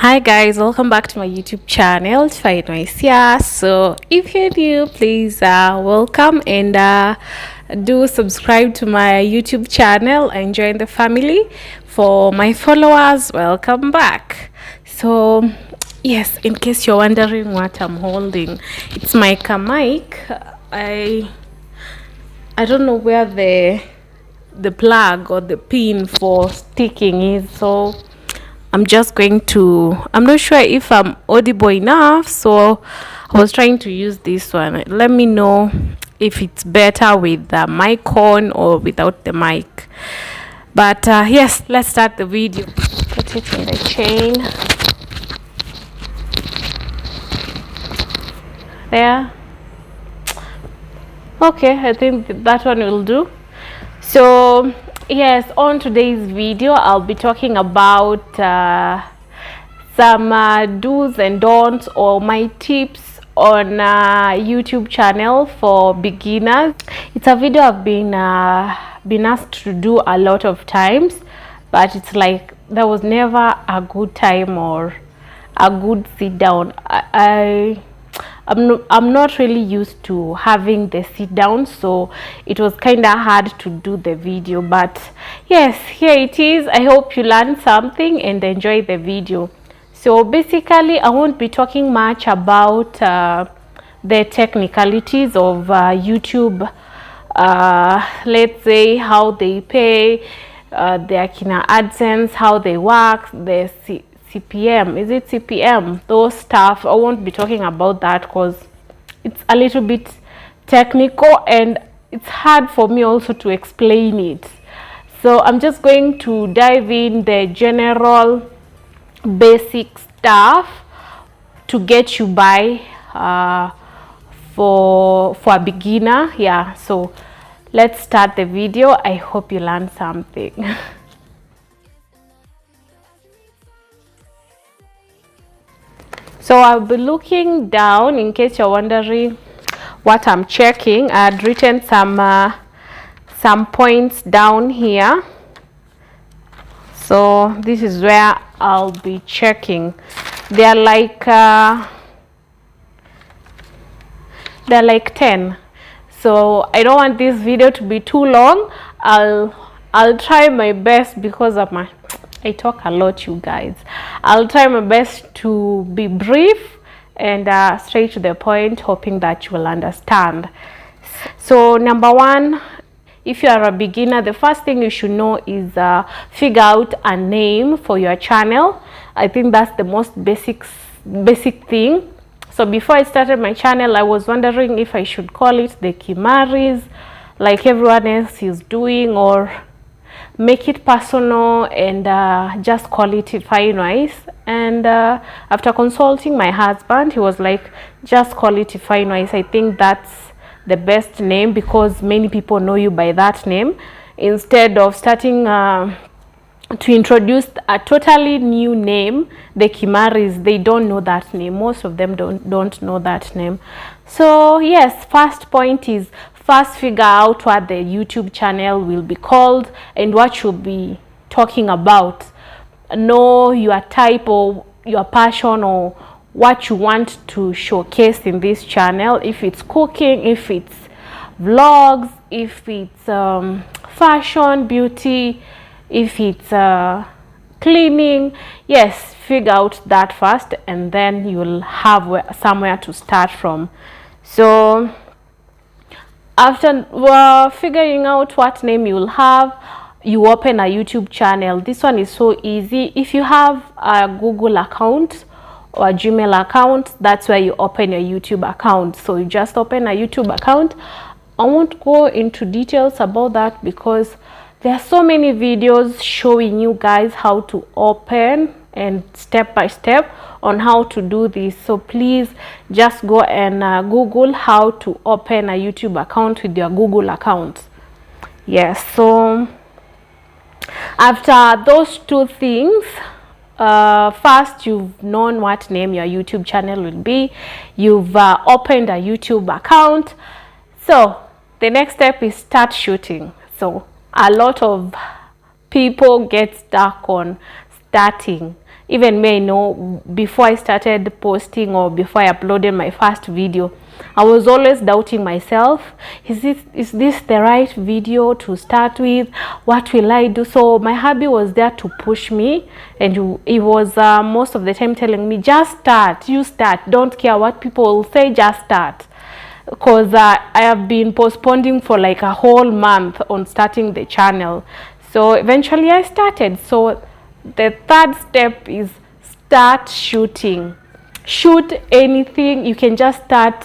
Hi guys, welcome back to my YouTube channel, Tifine here. So if you're new, please welcome and do subscribe to my YouTube channel and join the family. For my followers, welcome back. So yes, in case you're wondering what I'm holding, it's my mic. I don't know where the plug or the pin for sticking is, so I'm just going to, I'm not sure if I'm audible enough, so I was trying to use this one. Let me know if it's better with the mic on or without the mic. But yes, let's start the video. Put it in the chain. There. Okay, I think that one will do. So yes, on today's video I'll be talking about some do's and don'ts, or my tips on YouTube channel for beginners. It's a video I've been asked to do a lot of times, but it's like there was never a good time or a good sit down. I'm not really used to having the sit down, so it was kind of hard to do the video. But yes, here it is. I hope you learned something and enjoy the video. So basically I won't be talking much about the technicalities of YouTube. Let's say how they pay, their Kina AdSense, how they work, the CPM, is it CPM, those stuff. I won't be talking about that because it's a little bit technical and it's hard for me also to explain it. So I'm just going to dive in the general basic stuff to get you by for a beginner. Yeah, so let's start the video. I hope you learned something. So I'll be looking down. In case you're wondering what I'm checking, I had written some points down here. So this is where I'll be checking. They're like 10. So I don't want this video to be too long. I'll try my best because of I talk a lot, you guys. I'll try my best to be brief and straight to the point, hoping that you will understand. So number one, if you are a beginner, the first thing you should know is figure out a name for your channel. I think that's the most basic thing. So before I started my channel, I was wondering if I should call it the Kimaris like everyone else is doing, or make it personal and just call it Tifine. And after consulting my husband, he was like, just call it Tifine. I think that's the best name because many people know you by that name, instead of starting to introduce a totally new name. The Kimaris, they don't know that name. Most of them don't know that name. So yes, first point is first figure out what the YouTube channel will be called and what you'll be talking about. Know your type or your passion or what you want to showcase in this channel. If it's cooking, if it's vlogs, if it's fashion, beauty, if it's cleaning. Yes, figure out that first and then you'll have somewhere to start from. So after figuring out what name you'll have, you open a YouTube channel. This one is so easy. If you have a Google account or a Gmail account, that's where you open your YouTube account. So you just open a YouTube account. I won't go into details about that because there are so many videos showing you guys how to open and step by step on how to do this. So please just go and Google how to open a YouTube account with your Google account. Yes, so after those two things, first you've known what name your YouTube channel will be, you've opened a YouTube account. So the next step is start shooting. So a lot of people get stuck on starting Even me, I know, before I started posting or before I uploaded my first video, I was always doubting myself. Is this the right video to start with? What will I do? So my hubby was there to push me, and he was most of the time telling me, just start, you start, don't care what people will say, just start. Because I have been postponing for like a whole month on starting the channel. So eventually I started. So the third step is start shooting. Shoot anything. You can just start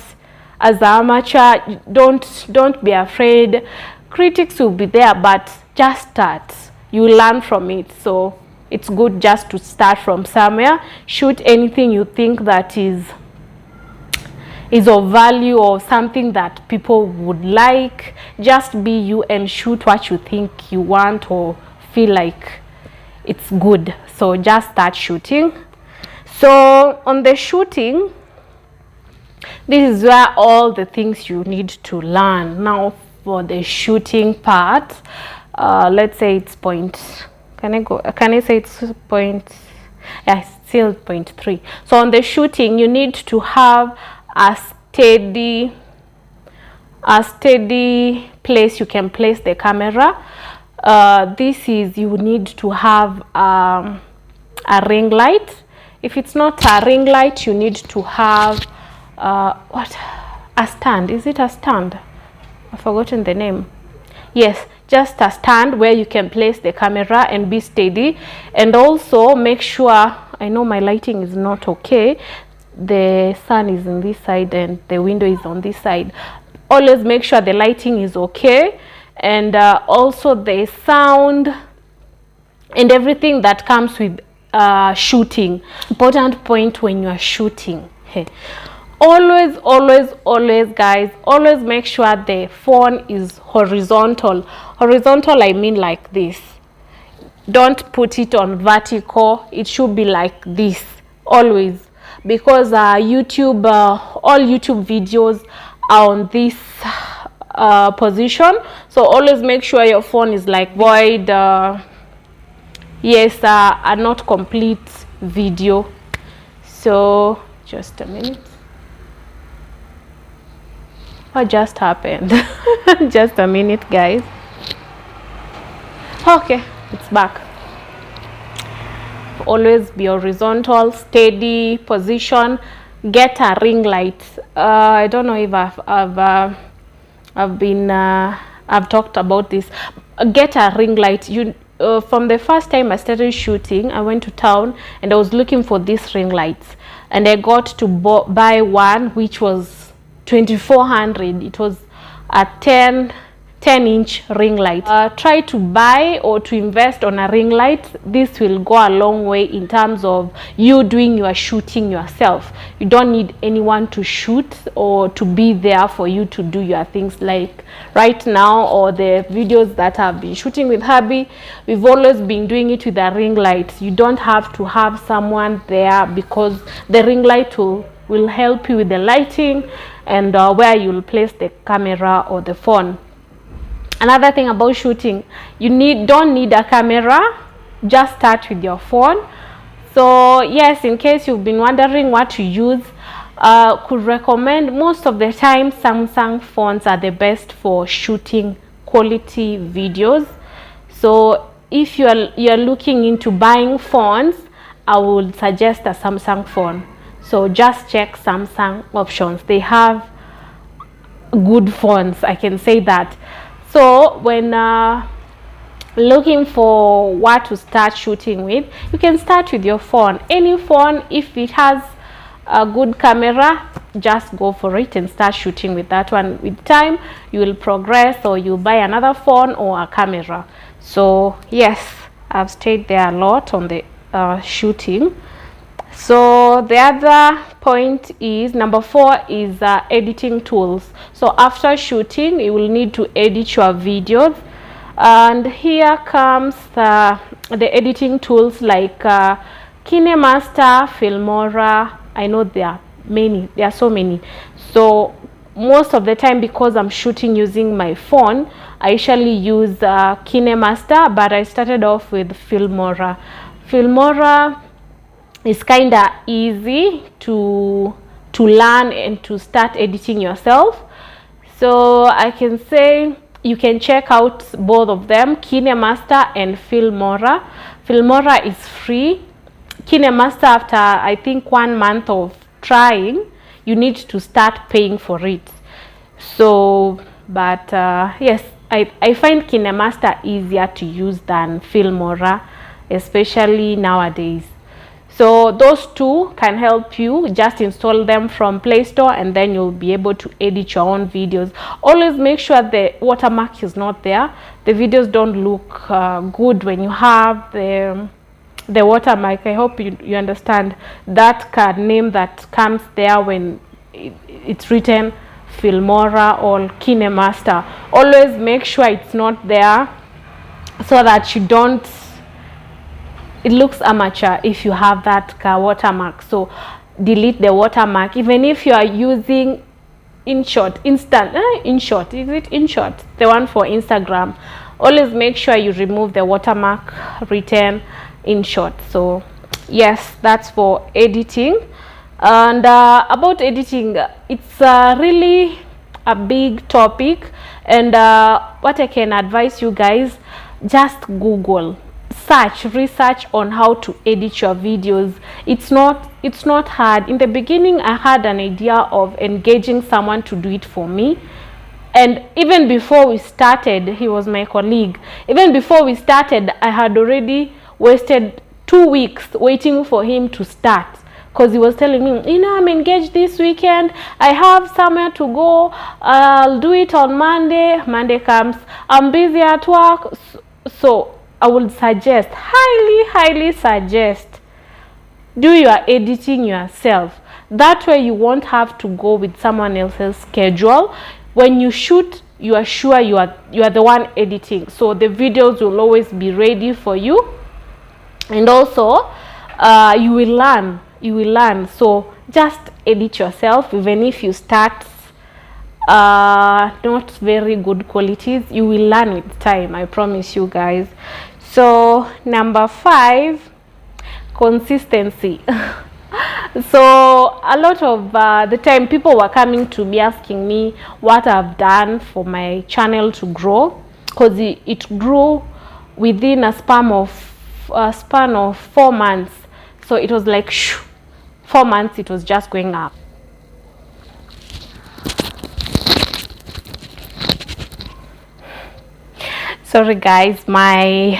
as an amateur. Don't be afraid. Critics will be there, but just start. You learn from it. So it's good just to start from somewhere. Shoot anything you think that is of value or something that people would like. Just be you and shoot what you think you want or feel like it's good. So just start shooting. So on the shooting, this is where all the things you need to learn. Now for the shooting part, let's say it's can I say it's point, yeah, it's still 0.3. So on the shooting, you need to have a steady place you can place the camera. This is, you need to have a ring light. If it's not a ring light, you need to have a stand. Is it a stand? I've forgotten the name. Yes, just a stand where you can place the camera and be steady. And also make sure, I know my lighting is not okay, the sun is on this side and the window is on this side. Always make sure the lighting is okay, and also the sound and everything that comes with shooting. Important point when you are shooting. Always guys, always make sure the phone is horizontal. Horizontal, I mean like this. Don't put it on vertical. It should be like this always, because all YouTube videos are on this position. So always make sure your phone is like void, yes, a not complete video. So just a minute. What just happened? Just a minute guys. Okay, it's back. Always be horizontal, steady position. Get a ring light. I don't know if I've talked about this. Get a ring light. From the first time I started shooting, I went to town and I was looking for these ring lights, and I got to buy one which was 2400. It was a 10-inch ring light. Try to buy or to invest on a ring light. This will go a long way in terms of you doing your shooting yourself. You don't need anyone to shoot or to be there for you to do your things. Like right now, or the videos that I've been shooting with hubby, we've always been doing it with a ring light. You don't have to have someone there, because the ring light will help you with the lighting and where you'll place the camera or the phone. Another thing about shooting, you don't need a camera. Just start with your phone. So yes, in case you've been wondering what to use, could recommend, most of the time Samsung phones are the best for shooting quality videos. So if you're looking into buying phones, I would suggest a Samsung phone. So just check Samsung options. They have good phones, I can say that. So when looking for what to start shooting with, you can start with your phone. Any phone, if it has a good camera, just go for it and start shooting with that one. With time, you will progress, or you buy another phone or a camera. So yes, I've stayed there a lot on the shooting. So the other point is, number 4 is editing tools. So after shooting, you will need to edit your videos, and here comes the editing tools like KineMaster, Filmora. I know there are so many. So most of the time, because I'm shooting using my phone, I usually use KineMaster, but I started off with Filmora. Filmora It's kind of easy to learn and to start editing yourself. So I can say you can check out both of them, KineMaster and Filmora. Filmora is free. KineMaster, after I think 1 month of trying, you need to start paying for it. So but yes, I find KineMaster easier to use than Filmora, especially nowadays. So those two can help you. Just install them from Play Store and then you'll be able to edit your own videos. Always make sure the watermark is not there. The videos don't look good when you have the watermark. I hope you understand that name that comes there when it's written Filmora or KineMaster. Always make sure it's not there so that you don't, it looks amateur if you have that watermark. So delete the watermark. Even if you are using InShot, InShot, is it InShot, the one for Instagram, always make sure you remove the watermark written InShot. So yes, that's for editing. And about editing, it's really a big topic, and what I can advise you guys, just Google, research on how to edit your videos. It's not hard. In the beginning, I had an idea of engaging someone to do it for me, and even before we started, he was my colleague. Even before we started, I had already wasted 2 weeks waiting for him to start, because he was telling me, you know, I'm engaged this weekend, I have somewhere to go, I'll do it on Monday. Monday comes, I'm busy at work. So I would suggest, highly suggest, do your editing yourself. That way you won't have to go with someone else's schedule. When you shoot, you are sure you are the one editing, so the videos will always be ready for you. And also you will learn. So just edit yourself. Even if you start not very good qualities, you will learn with time, I promise you guys. So number 5, consistency. So a lot of the time people were coming to me asking me what I've done for my channel to grow, because it grew within a span of 4 months. So it was like 4 months, it was just going up. Sorry guys, my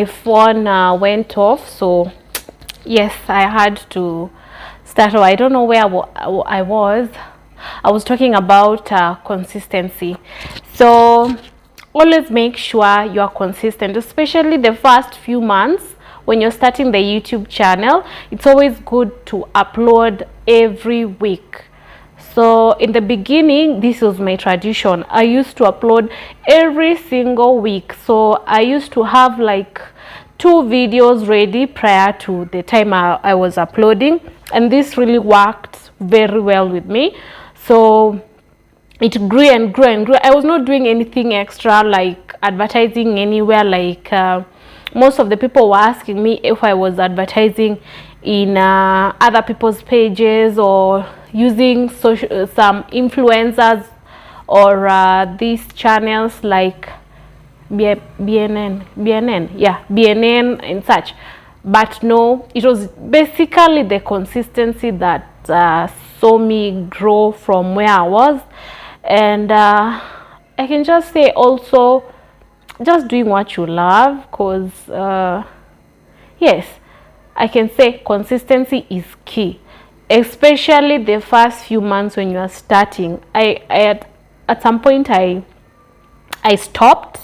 phone went off, so yes, I had to start. I don't know where I was talking about consistency. So always make sure you are consistent, especially the first few months when you're starting the YouTube channel. It's always good to upload every week. So in the beginning, this was my tradition. I used to upload every single week. So I used to have like 2 videos ready prior to the time I was uploading, and this really worked very well with me. So it grew and grew and grew. I was not doing anything extra like advertising anywhere. Like most of the people were asking me if I was advertising in other people's pages or using some influencers or these channels like BNN and such. But no, it was basically the consistency that saw me grow from where I was. And I can just say also, just doing what you love, because yes, I can say consistency is key, especially the first few months when you are starting. At some point I stopped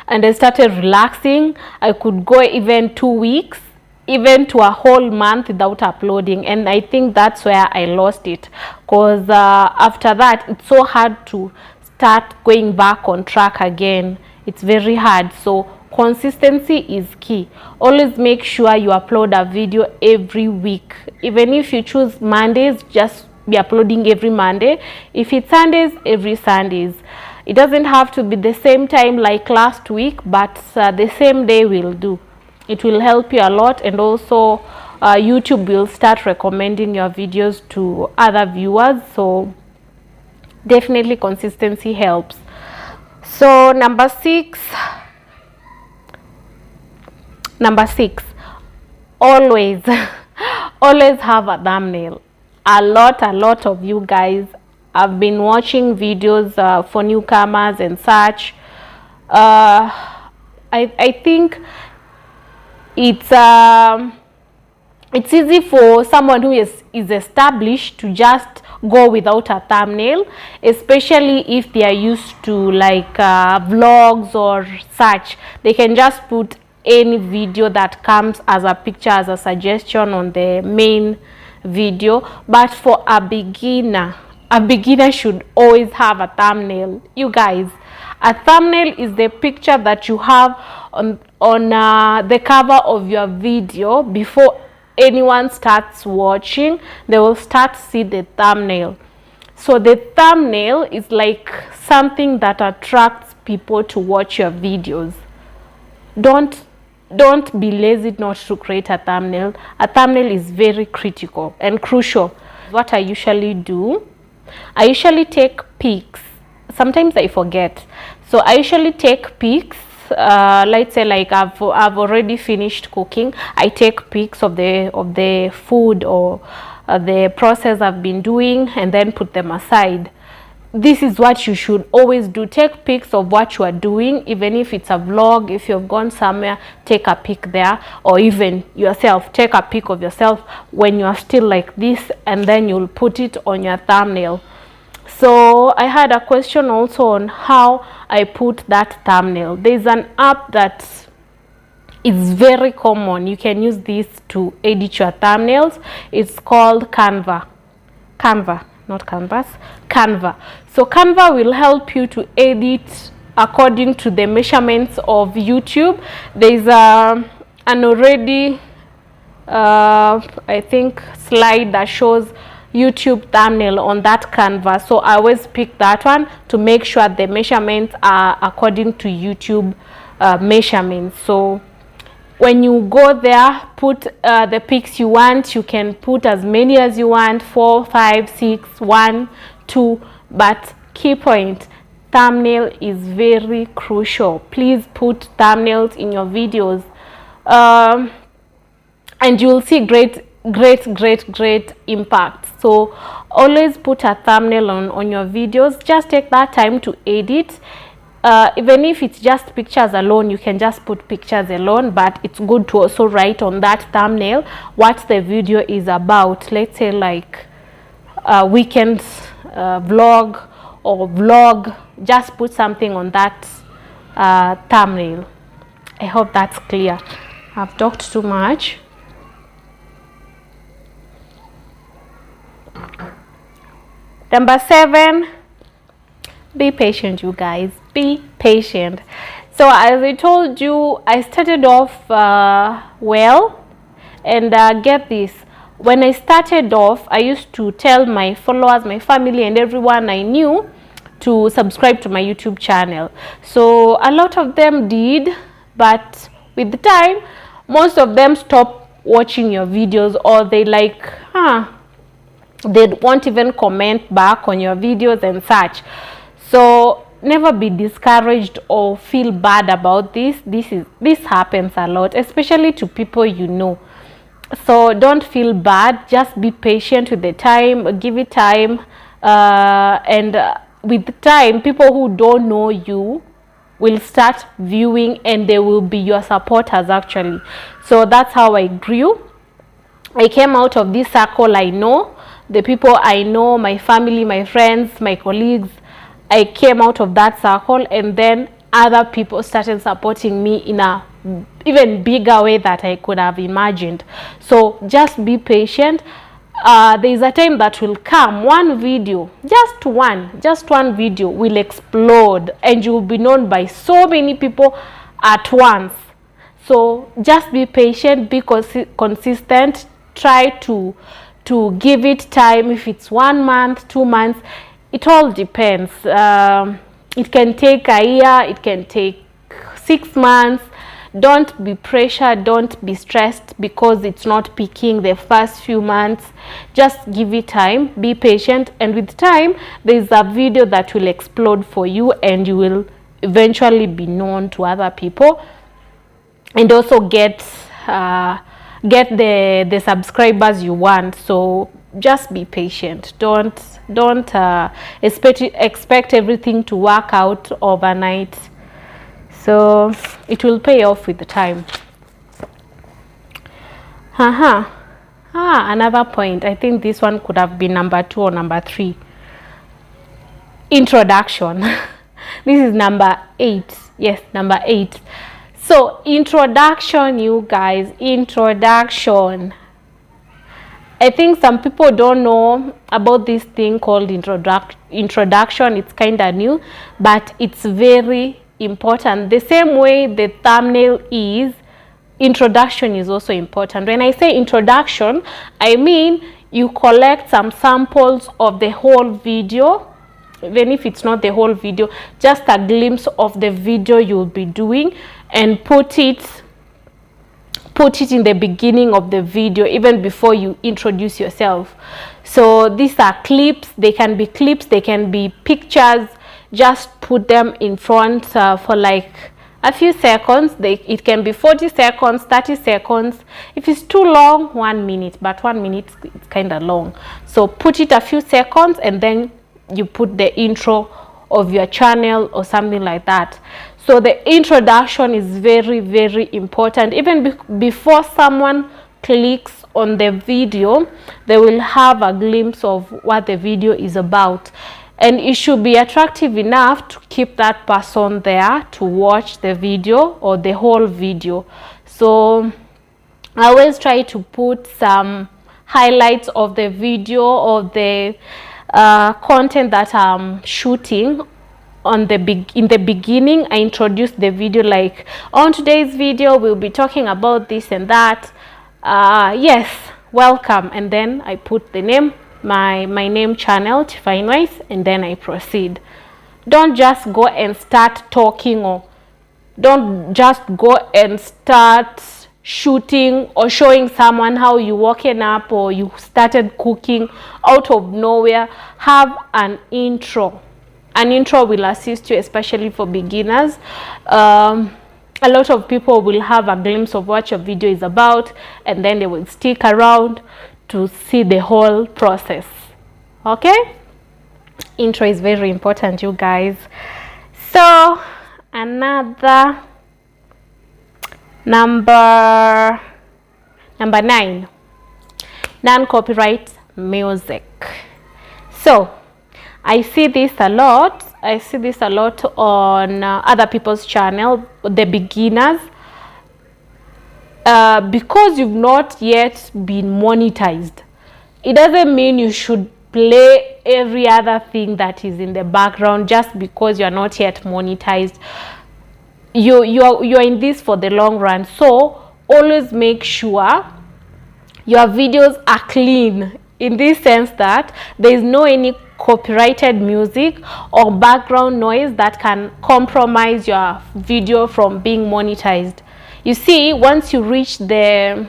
and I started relaxing. I could go even 2 weeks, even to a whole month without uploading, and I think that's where I lost it, because after that it's so hard to start going back on track again. It's very hard. So consistency is key. Always make sure you upload a video every week. Even if you choose Mondays, just be uploading every Monday. If it's Sundays, every Sundays. It doesn't have to be the same time like last week, but the same day will do. it will help you a lot. And also YouTube will start recommending your videos to other viewers, so definitely consistency helps. So number six, always always have a thumbnail. A lot of you guys have been watching videos for newcomers and such. I think it's easy for someone who is established to just go without a thumbnail, especially if they are used to like vlogs or such. They can just put any video that comes as a picture, as a suggestion on the main video. But for a beginner should always have a thumbnail. You guys, a thumbnail is the picture that you have on the cover of your video. Before anyone starts watching, they will start to see the thumbnail. So the thumbnail is like something that attracts people to watch your videos. Don't be lazy not to create a thumbnail. A thumbnail is very critical and crucial. What I usually do, I usually take pics. Sometimes I forget, so I usually take pics. Let's say like I've already finished cooking, I take pics of the food or the process I've been doing, and then put them aside. This is what you should always do. Take pics of what you are doing, even if it's a vlog. If you've gone somewhere, take a pic there, or even yourself, take a pic of yourself when you are still like this, and then you'll put it on your thumbnail. So I had a question also on how I put that thumbnail. There's an app that is very common. You can use this to edit your thumbnails. It's called Canva. Not Canvas, Canva. So Canva will help you to edit according to the measurements of YouTube. There's an already I think slide that shows YouTube thumbnail on that Canva. So I always pick that one to make sure the measurements are according to YouTube measurements. So when you go there, put the pics you want. You can put as many as you want, 4, 5, 6, 1, 2, but key point, thumbnail is very crucial. Please put thumbnails in your videos, and you will see great impact. So always put a thumbnail on your videos. Just take that time to edit. Even if it's just pictures alone, you can just put pictures alone, but it's good to also write on that thumbnail what the video is about. Let's say like weekend vlog or vlog. Just put something on that thumbnail. I hope that's clear. I've talked too much. Number 7, be patient, you guys. Be patient. So as I told you, I started off well, and get this, when I started off, I used to tell my followers, my family, and everyone I knew to subscribe to my YouTube channel. So a lot of them did, but with the time, most of them stopped watching your videos, or they like, they won't even comment back on your videos and such. So never be discouraged or feel bad about this. This happens a lot, especially to people you know. So don't feel bad. Just be patient with the time. Give it time, and with the time, people who don't know you will start viewing, and they will be your supporters actually. So that's how I grew. I came out of this circle. I know the people I know, my family, my friends, my colleagues. I came out of that circle, and then other people started supporting me in a even bigger way that I could have imagined. So just be patient. There is a time that will come, one video, just one video will explode, and you will be known by so many people at once. So just be patient, be consistent. Try to give it time. If it's 1 month, 2 months, it all depends. It can take a year, it can take 6 months. Don't be pressured, don't be stressed because it's not peaking the first few months. Just give it time, be patient, and with time there's a video that will explode for you, and you will eventually be known to other people, and also get the subscribers you want. So just be patient. Don't expect everything to work out overnight. So it will pay off with the time. Another point, I think this one could have been number 2 or number 3. Introduction. This is number 8. Yes, number 8. So introduction, you guys, introduction. I think some people don't know about this thing called introduction. It's kind of new, but it's very important. The same way the thumbnail is, introduction is also important. When I say introduction, I mean you collect some samples of the whole video, even if it's not the whole video, just a glimpse of the video you'll be doing, and put it in the beginning of the video, even before you introduce yourself. So these are clips. They can be clips, they can be pictures. Just put them in front for like a few seconds. It can be 40 seconds, 30 seconds. If it's too long, 1 minute, but 1 minute it's kind of long. So put it a few seconds, and then you put the intro of your channel or something like that. So the introduction is very, very important. Even before someone clicks on the video, they will have a glimpse of what the video is about. And it should be attractive enough to keep that person there to watch the video or the whole video. So I always try to put some highlights of the video or the content that I'm shooting in the beginning. I introduce the video, like, on today's video we'll be talking about this and that. Yes, welcome, and then I put the name, my name channel, Tifine, and then I proceed. Don't just go and start talking, or don't just go and start shooting or showing someone how you woken up or you started cooking out of nowhere. Have an intro. An intro will assist you, especially for beginners. A lot of people will have a glimpse of what your video is about, and then they will stick around to see the whole process. Okay, intro is very important, you guys. So another number 9, non-copyright music. So I see this a lot. I see this a lot on other people's channel, the beginners. Because you've not yet been monetized, it doesn't mean you should play every other thing that is in the background just because you're not yet monetized. You're in this for the long run, so always make sure your videos are clean, in this sense that there is no any copyrighted music or background noise that can compromise your video from being monetized. You see, once you reach the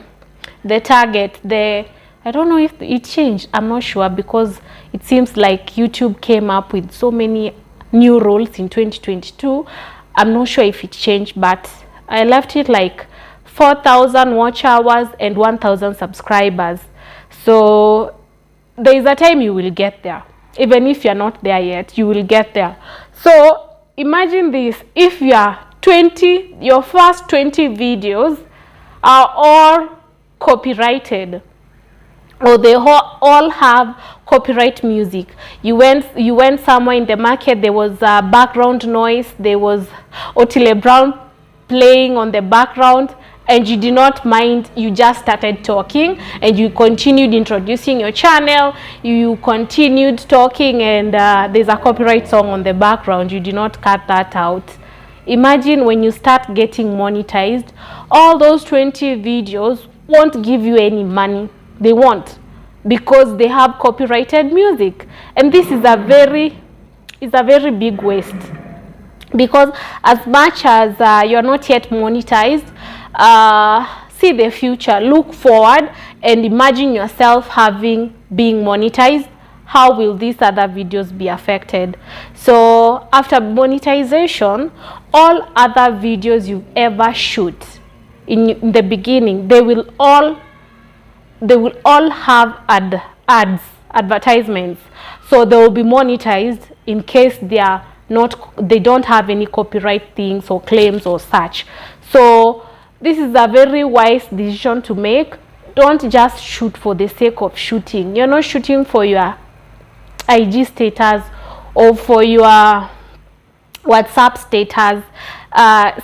target, I don't know if it changed, I'm not sure, because it seems like YouTube came up with so many new rules in 2022. I'm not sure if it changed, but I left it like 4,000 watch hours and 1,000 subscribers. So there is a time you will get there. Even if you're not there yet, you will get there. So imagine this: if your first 20 videos are all copyrighted, or they all have copyright music. You went somewhere in the market, there was a background noise, there was Otile Brown playing on the background, and you did not mind, you just started talking and you continued introducing your channel, you continued talking, and there's a copyright song on the background. You did not cut that out. Imagine when you start getting monetized, all those 20 videos won't give you any money. They won't, because they have copyrighted music, and this is a very big waste. because as much as you're not yet monetized, see the future, look forward, and imagine yourself being monetized. How will these other videos be affected? So after monetization, all other videos you ever shoot in the beginning, they will all have advertisements, so they will be monetized in case they don't have any copyright things or claims or such. So this is a very wise decision to make. Don't just shoot for the sake of shooting. You're not shooting for your IG status or for your WhatsApp status.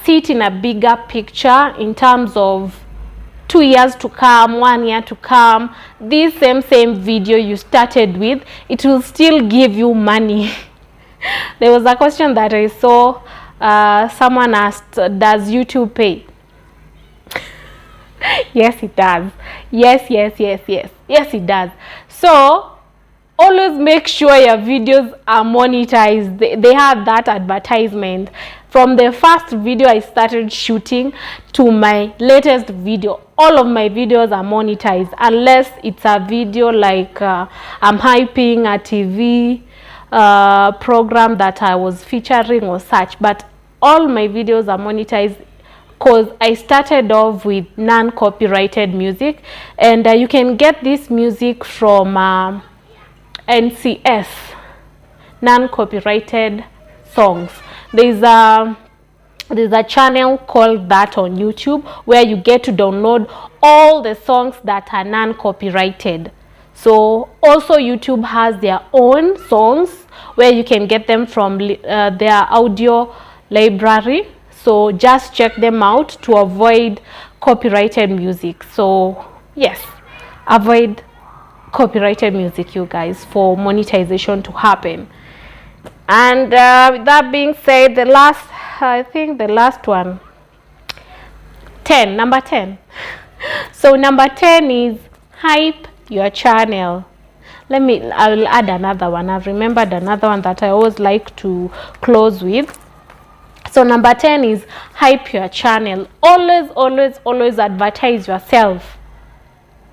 See it in a bigger picture, in terms of 2 years to come, 1 year to come. This same video you started with, it will still give you money. There was a question that I saw, someone asked, does YouTube pay? Yes, it does. Yes, it does. So always make sure your videos are monetized. They have that advertisement. From the first video I started shooting to my latest video, all of my videos are monetized, unless it's a video like I'm hyping a TV program that I was featuring or such. But all my videos are monetized because I started off with non-copyrighted music, and you can get this music from NCS, non-copyrighted songs. There's a channel called that on YouTube where you get to download all the songs that are non-copyrighted. So also YouTube has their own songs where you can get them from their audio library. So just check them out to avoid copyrighted music. So yes, avoid copyrighted music, you guys, for monetization to happen. And with that being said, I think the last one, number 10. So number 10 is hype your channel. I'll add another one. I've remembered another one that I always like to close with. So number 10 is hype your channel. Always advertise yourself.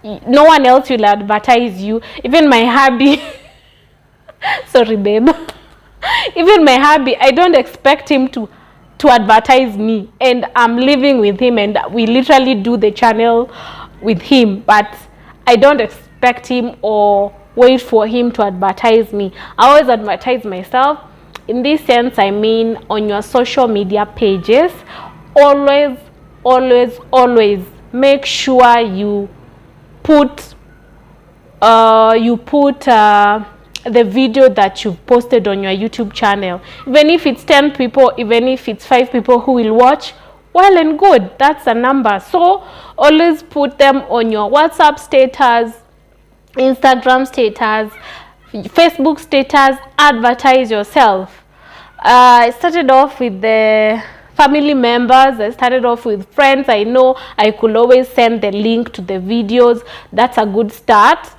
No one else will advertise you. Even my hubby, sorry babe, even my hubby, I don't expect him to advertise me, and I'm living with him and we literally do the channel with him, but I don't expect him or wait for him to advertise me. I always advertise myself. In this sense, I mean on your social media pages, always make sure you put the video that you've posted on your YouTube channel. Even if it's 10 people, even if it's 5 people who will watch, well and good, that's a number. So always put them on your WhatsApp status, Instagram status, Facebook status. Advertise yourself. I started off with the family members. I started off with friends. I know I could always send the link to the videos. That's a good start.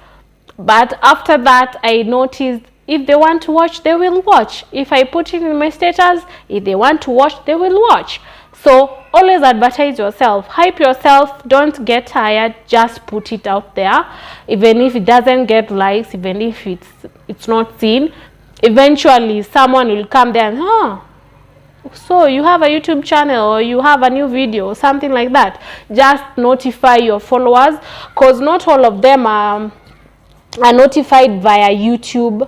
But after that, I noticed if they want to watch, they will watch. If I put it in my status, if they want to watch, they will watch. So always advertise yourself, hype yourself. Don't get tired, just put it out there. Even if it doesn't get likes, even if it's not seen, eventually someone will come there and, so you have a YouTube channel, or you have a new video, or something like that. Just notify your followers, because not all of them are notified via YouTube.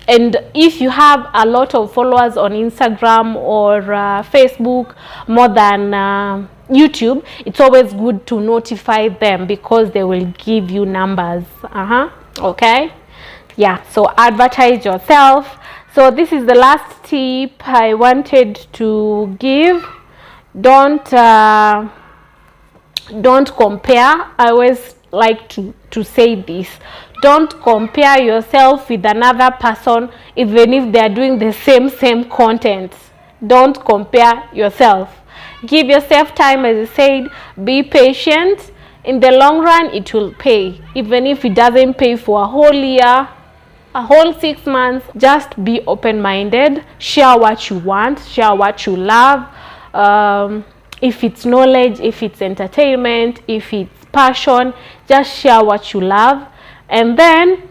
And if you have a lot of followers on Instagram or Facebook more than YouTube, it's always good to notify them, because they will give you numbers. Okay, yeah, so advertise yourself. So this is the last tip I wanted to give. Don't compare. I always like to say this. Don't compare yourself with another person, even if they are doing the same content. Don't compare yourself. Give yourself time, as I said. Be patient. In the long run, it will pay. Even if it doesn't pay for a whole year, a whole 6 months. Just be open-minded, share what you want, share what you love. If it's knowledge, if it's entertainment, if it's passion, just share what you love, and then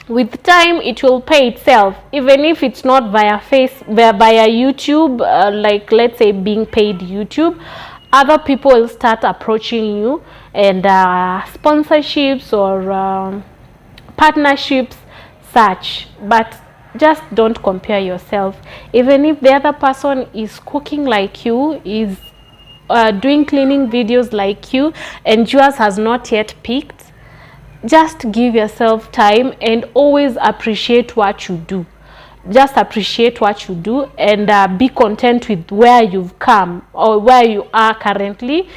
with time it will pay itself. Even if it's not via YouTube, like let's say being paid YouTube, other people will start approaching you, and sponsorships or partnerships such. But just don't compare yourself. Even if the other person is cooking like you, is doing cleaning videos like you, and yours has not yet peaked, just give yourself time and always appreciate what you do. Just appreciate what you do, and be content with where you've come or where you are currently,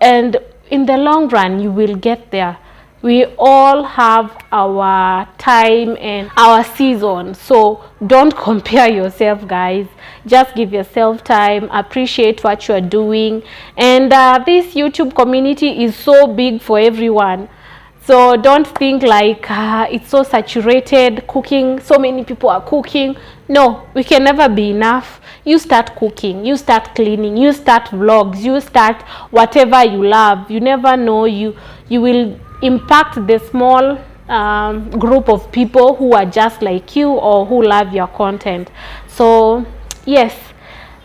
and in the long run you will get there. We all have our time and our season, so don't compare yourself, guys. Just give yourself time, appreciate what you are doing, and this YouTube community is so big for everyone. So don't think like it's so saturated, cooking, so many people are cooking. No, we can never be enough. You start cooking, you start cleaning, you start vlogs, you start whatever you love. You never know, you will impact the small group of people who are just like you or who love your content. So yes,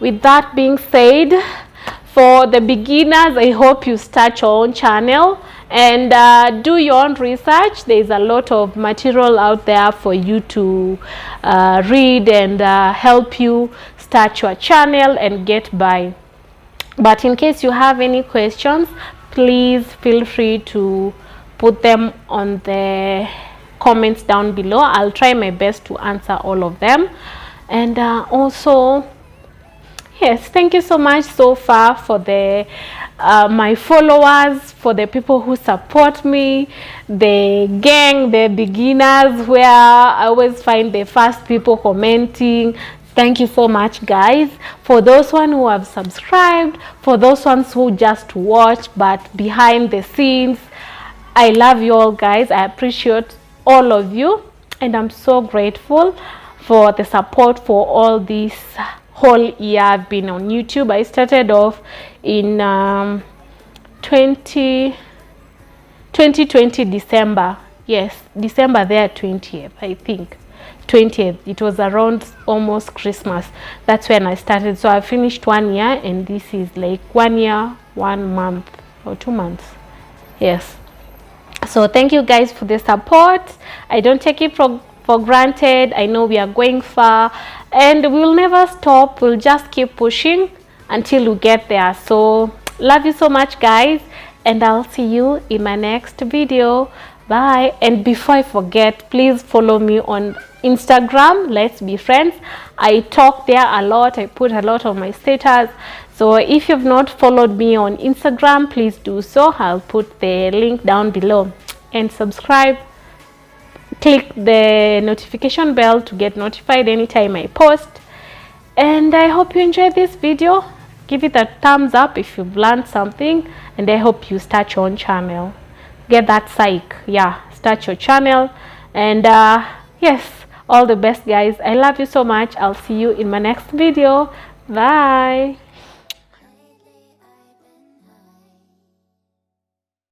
with that being said, for the beginners, I hope you start your own channel and do your own research. There's a lot of material out there for you to read and help you start your channel and get by. But in case you have any questions, please feel free to put them on the comments down below. I'll try my best to answer all of them. And also, yes, thank you so much so far for the my followers, for the people who support me, the gang, the beginners, where I always find the first people commenting. Thank you so much, guys. For those ones who have subscribed, for those ones who just watch but behind the scenes, I love you all, guys. I appreciate all of you, and I'm so grateful for the support for all this whole year I've been on YouTube. I started off in 2020 December. Yes, December there 20th, I think. 20th. It was around almost Christmas. That's when I started. So I finished 1 year, and this is like 1 year, 1 month or 2 months. Yes. So thank you guys for the support. I don't take it for granted. I know we are going far, and we'll never stop. We'll just keep pushing until we get there. So love you so much, guys, and I'll see you in my next video. Bye. And before I forget, please follow me on Instagram. Let's be friends. I talk there a lot. I put a lot of my status. So if you've not followed me on Instagram, please do so. I'll put the link down below, and subscribe. Click the notification bell to get notified anytime I post. And I hope you enjoyed this video. Give it a thumbs up if you've learned something, and I hope you start your own channel. Get that psych. Yeah, start your channel. And yes, all the best, guys. I love you so much. I'll see you in my next video. Bye.